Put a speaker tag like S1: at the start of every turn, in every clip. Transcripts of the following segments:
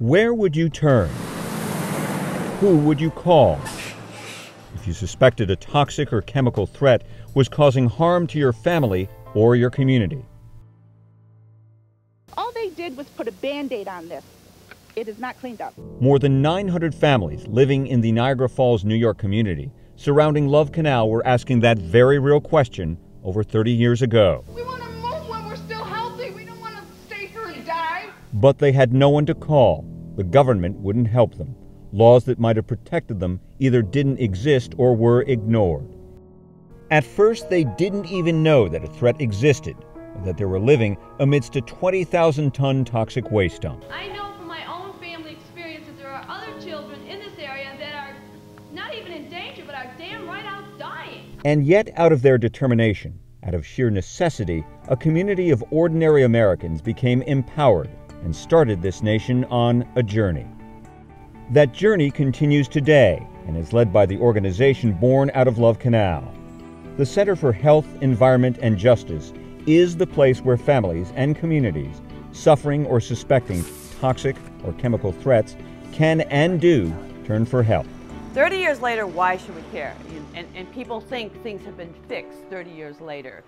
S1: Where would you turn? Who would you call if you suspected a toxic or chemical threat was causing harm to your family or your community?
S2: All they did was put a Band-Aid on this. It is not cleaned up.
S1: More than 900 families living in the Niagara Falls, New York community surrounding Love Canal were asking that very real question over 30 years ago.
S3: We want to move when we're still healthy. We don't want to stay here and die.
S1: But they had no one to call. The government wouldn't help them. Laws that might have protected them either didn't exist or were ignored. At first, they didn't even know that a threat existed, and that they were living amidst a 20,000-ton toxic waste dump.
S4: I know from my own family experience that there are other children in this area that are not even in danger, but are damn right out dying.
S1: And yet, out of their determination, out of sheer necessity, a community of ordinary Americans became empowered and started this nation on a journey. That journey continues today and is led by the organization born out of Love Canal. The Center for Health, Environment, and Justice is the place where families and communities suffering or suspecting toxic or chemical threats can and do turn for help.
S5: 30 years later, why should we care? And people think things have been fixed 30 years later.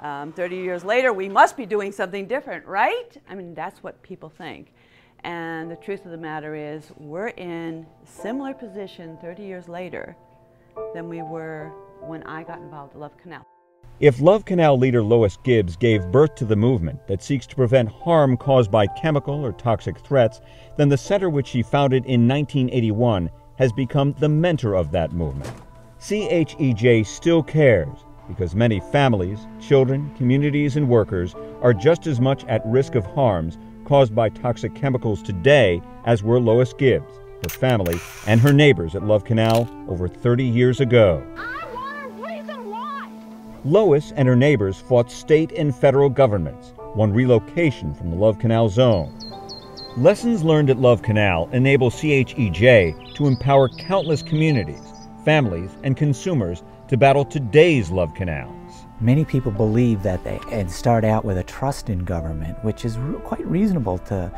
S5: 30 years later, we must be doing something different, right? I mean, that's what people think. And the truth of the matter is, we're in a similar position 30 years later than we were when I got involved with Love Canal.
S1: If Love Canal leader Lois Gibbs gave birth to the movement that seeks to prevent harm caused by chemical or toxic threats, then the center, which she founded in 1981, has become the mentor of that movement. CHEJ still cares because many families, children, communities, and workers are just as much at risk of harms caused by toxic chemicals today as were Lois Gibbs, her family, and her neighbors at Love Canal over 30 years ago.
S2: I want a reason why.
S1: Lois and her neighbors fought state and federal governments, won relocation from the Love Canal zone. Lessons learned at Love Canal enable CHEJ to empower countless communities, families, and consumers to battle today's Love Canals.
S6: Many people believe that and start out with a trust in government, which is quite reasonable to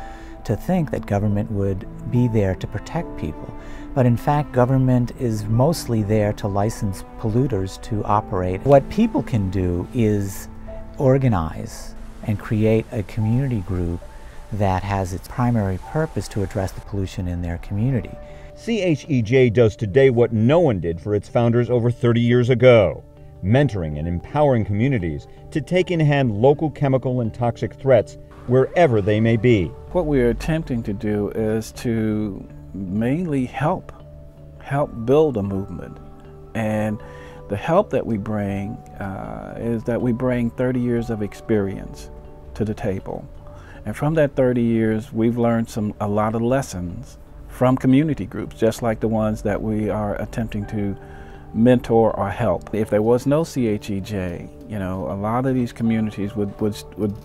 S6: think that government would be there to protect people. But in fact, government is mostly there to license polluters to operate. What people can do is organize and create a community group that has its primary purpose to address the pollution in their community.
S1: CHEJ does today what no one did for its founders over 30 years ago, mentoring and empowering communities to take in hand local chemical and toxic threats wherever they may be.
S7: What we're attempting to do is to mainly help build a movement. And the help that we bring is that we bring 30 years of experience to the table. And from that 30 years, we've learned a lot of lessons from community groups, just like the ones that we are attempting to mentor or help. If there was no CHEJ, a lot of these communities would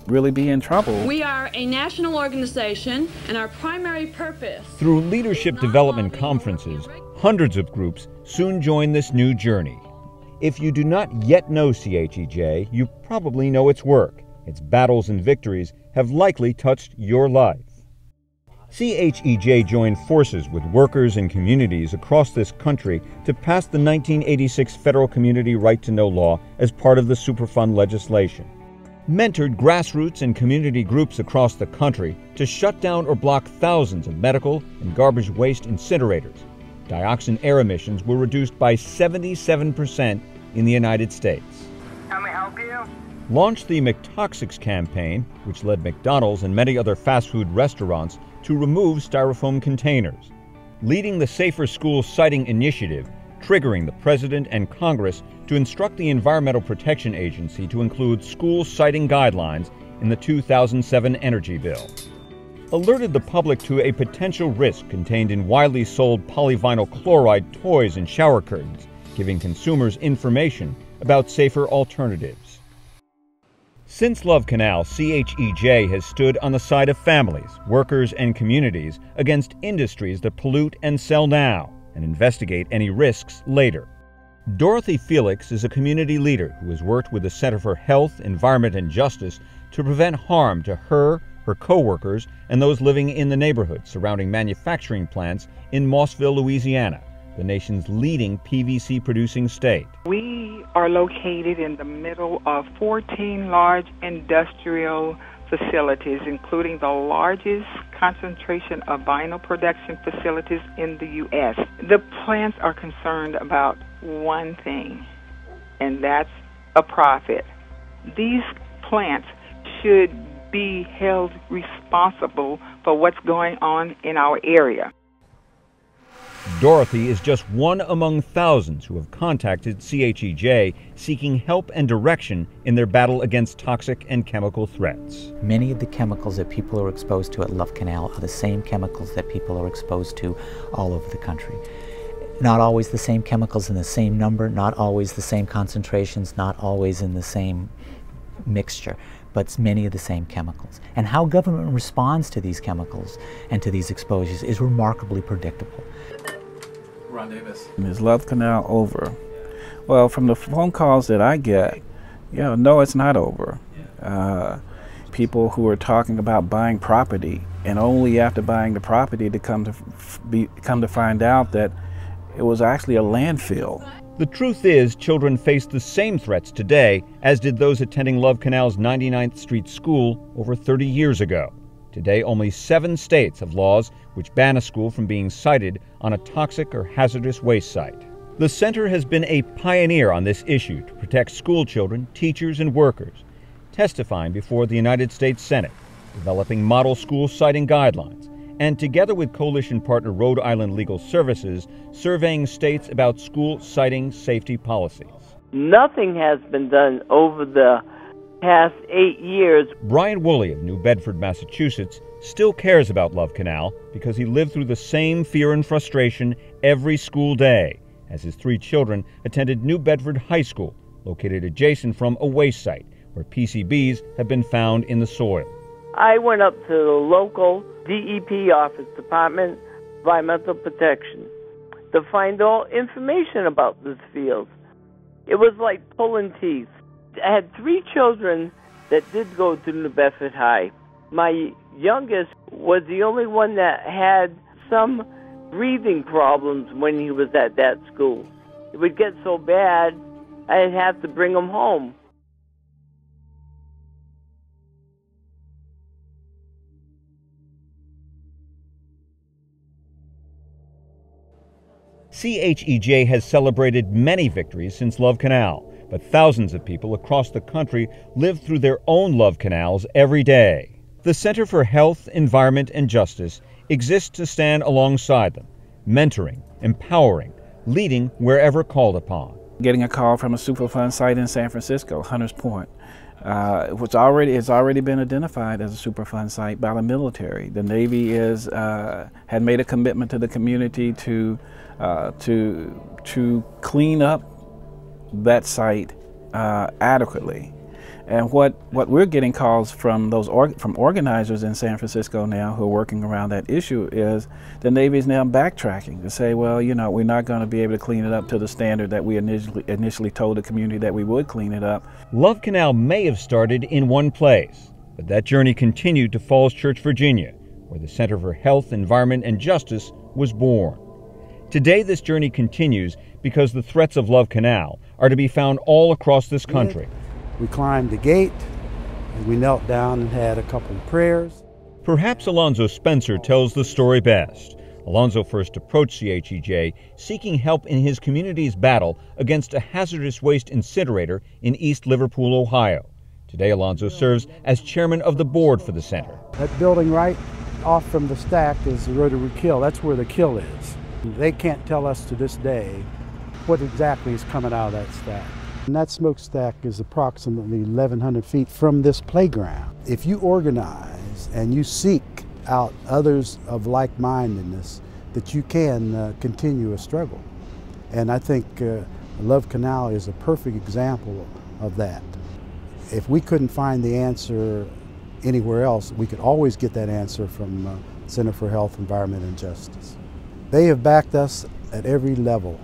S7: really be in trouble.
S4: We are a national organization, and our primary purpose...
S1: Through leadership development conferences, hundreds of groups soon join this new journey. If you do not yet know CHEJ, you probably know its work. Its battles and victories have likely touched your life. CHEJ joined forces with workers and communities across this country to pass the 1986 Federal Community Right to Know law as part of the Superfund legislation. Mentored grassroots and community groups across the country to shut down or block thousands of medical and garbage waste incinerators. Dioxin air emissions were reduced by 77% in the United States.
S3: Can we help you?
S1: Launched the McToxics campaign, which led McDonald's and many other fast food restaurants to remove styrofoam containers. Leading the Safer Schools Siting Initiative, triggering the President and Congress to instruct the Environmental Protection Agency to include school siting guidelines in the 2007 Energy Bill. Alerted the public to a potential risk contained in widely sold polyvinyl chloride toys and shower curtains, giving consumers information about safer alternatives. Since Love Canal, CHEJ has stood on the side of families, workers, and communities against industries that pollute and sell now and investigate any risks later. Dorothy Felix is a community leader who has worked with the Center for Health, Environment, and Justice to prevent harm to her, her co-workers, and those living in the neighborhood surrounding manufacturing plants in Mossville, Louisiana, the nation's leading PVC-producing state.
S8: We are located in the middle of 14 large industrial facilities, including the largest concentration of vinyl production facilities in the U.S. The plants are concerned about one thing, and that's a profit. These plants should be held responsible for what's going on in our area.
S1: Dorothy is just one among thousands who have contacted CHEJ seeking help and direction in their battle against toxic and chemical threats.
S6: Many of the chemicals that people are exposed to at Love Canal are the same chemicals that people are exposed to all over the country. Not always the same chemicals in the same number, not always the same concentrations, not always in the same mixture, but many of the same chemicals. And how government responds to these chemicals and to these exposures is remarkably predictable.
S7: Ron Davis. Is Love Canal over? Well, from the phone calls that I get, no, it's not over. People who are talking about buying property, and only after buying the property to come to find out that it was actually a landfill.
S1: The truth is, children face the same threats today as did those attending Love Canal's 99th Street School over 30 years ago. Today, only 7 states have laws which ban a school from being sited on a toxic or hazardous waste site. The center has been a pioneer on this issue to protect school children, teachers, and workers, testifying before the United States Senate, developing model school siting guidelines, and together with coalition partner Rhode Island Legal Services, surveying states about school siting safety policies.
S9: Nothing has been done over the past 8 years.
S1: Brian Woolley of New Bedford, Massachusetts, still cares about Love Canal because he lived through the same fear and frustration every school day as his 3 children attended New Bedford High School, located adjacent from a waste site where PCBs have been found in the soil.
S9: I went up to the local DEP office, Department of Environmental Protection, to find all information about this field. It was like pulling teeth. I had 3 children that did go to New Bedford High. My youngest was the only one that had some breathing problems when he was at that school. It would get so bad, I'd have to bring him home.
S1: CHEJ has celebrated many victories since Love Canal, but thousands of people across the country live through their own Love Canals every day. The Center for Health, Environment, and Justice exists to stand alongside them, mentoring, empowering, leading wherever called upon.
S7: Getting a call from a Superfund site in San Francisco, Hunters Point, which has already been identified as a Superfund site by the military. The Navy had made a commitment to the community to clean up that site adequately. And what we're getting calls from from organizers in San Francisco now who are working around that issue is the Navy is now backtracking to say, well, we're not going to be able to clean it up to the standard that we initially told the community that we would clean it up.
S1: Love Canal may have started in one place, but that journey continued to Falls Church, Virginia, where the Center for Health, Environment, and Justice was born. Today, this journey continues because the threats of Love Canal are to be found all across this country.
S10: We climbed the gate, and we knelt down and had a couple of prayers.
S1: Perhaps Alonzo Spencer tells the story best. Alonzo first approached CHEJ seeking help in his community's battle against a hazardous waste incinerator in East Liverpool, Ohio. Today, Alonzo serves as chairman of the board for the center.
S10: That building right off from the stack is the rotary kill. That's where the kill is. They can't tell us to this day what exactly is coming out of that stack. And that smokestack is approximately 1,100 feet from this playground. If you organize and you seek out others of like-mindedness, that you can continue a struggle. And I think Love Canal is a perfect example of that. If we couldn't find the answer anywhere else, we could always get that answer from Center for Health, Environment, and Justice. They have backed us at every level.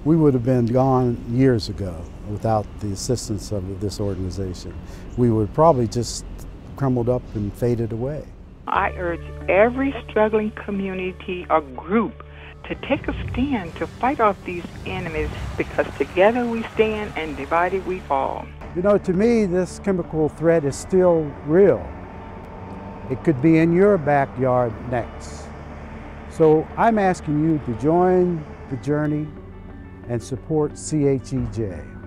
S10: We would have been gone years ago without the assistance of this organization. We would probably just crumbled up and faded away.
S8: I urge every struggling community or group to take a stand to fight off these enemies, because together we stand and divided we fall.
S10: You know, to me, this chemical threat is still real. It could be in your backyard next. So I'm asking you to join the journey and support CHEJ.